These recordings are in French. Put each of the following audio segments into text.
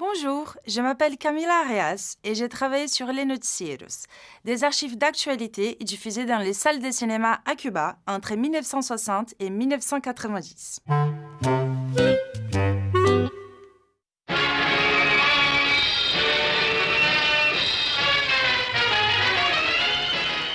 Bonjour, je m'appelle Camila Arias et j'ai travaillé sur Les Noticieros, des archives d'actualité diffusées dans les salles de cinéma à Cuba entre 1960 et 1990.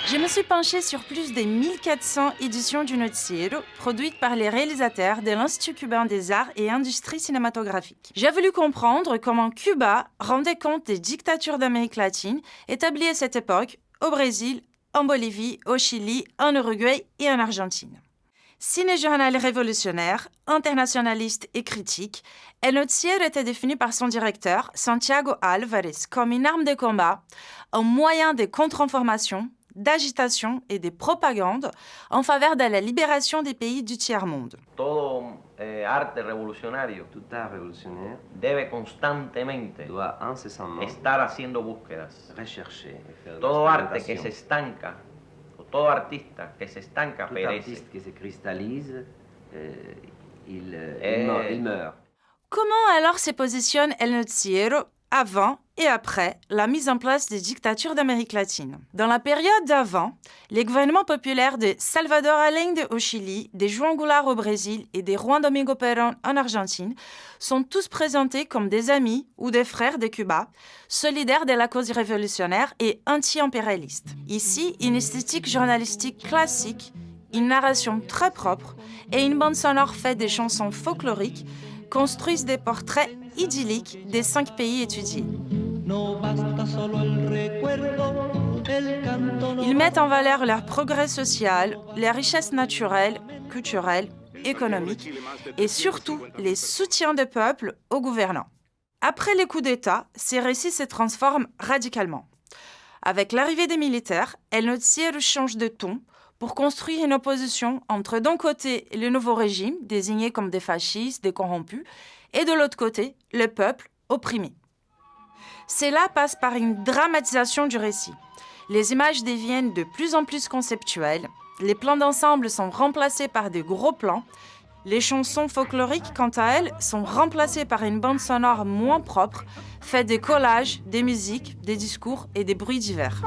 Je me suis penchée sur plus de 1400 éditions du Noticiero produites par les réalisateurs de l'Institut cubain des arts et industries cinématographiques. J'ai voulu comprendre comment Cuba rendait compte des dictatures d'Amérique latine établies à cette époque au Brésil, en Bolivie, au Chili, en Uruguay et en Argentine. Ciné-journal révolutionnaire, internationaliste et critique, El Noticiero était défini par son directeur, Santiago Álvarez, comme une arme de combat, un moyen de contre-information, d'agitation et de propagande en faveur de la libération des pays du tiers-monde. Todo arte revolucionario Tout art révolutionnaire debe constantemente doit incessamment estar haciendo búsquedas. rechercher et faire de Todo arte que se l'expérimentation. estanca, o todo artista que se estanca Tout perece. artiste qui se cristallise, il Eh. meurt. Comment alors se positionne El Noticiero avant et après la mise en place des dictatures d'Amérique latine? Dans la période d'avant, les gouvernements populaires de Salvador Allende au Chili, de Juan Goulart au Brésil et de Juan Domingo Perón en Argentine sont tous présentés comme des amis ou des frères de Cuba, solidaires de la cause révolutionnaire et anti-impérialiste. Ici, une esthétique journalistique classique, une narration très propre et une bande sonore faite de chansons folkloriques construisent des portraits idylliques des 5 pays étudiés. Ils mettent en valeur leur progrès social, les richesses naturelles, culturelles, économiques et surtout les soutiens des peuples aux gouvernants. Après les coups d'État, ces récits se transforment radicalement. Avec l'arrivée des militaires, El Noticiero change de ton pour construire une opposition entre d'un côté le nouveau régime, désigné comme des fascistes, des corrompus, et de l'autre côté, le peuple opprimé. Cela passe par une dramatisation du récit. Les images deviennent de plus en plus conceptuelles, les plans d'ensemble sont remplacés par de gros plans, les chansons folkloriques, quant à elles, sont remplacées par une bande sonore moins propre, faite de collages, des musiques, des discours et des bruits divers.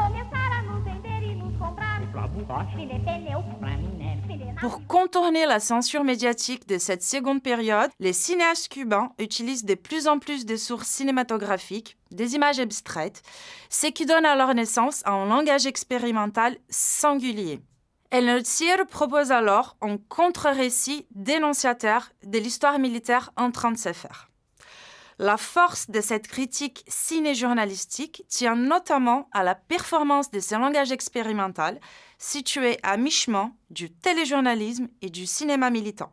Pour contourner la censure médiatique de cette seconde période, les cinéastes cubains utilisent de plus en plus de sources cinématographiques, des images abstraites, ce qui donne alors naissance à un langage expérimental singulier. El Noticiero propose alors un contre-récit dénonciateur de l'histoire militaire en train de se faire. La force de cette critique ciné-journalistique tient notamment à la performance de ce langage expérimental situé à mi-chemin du téléjournalisme et du cinéma militant.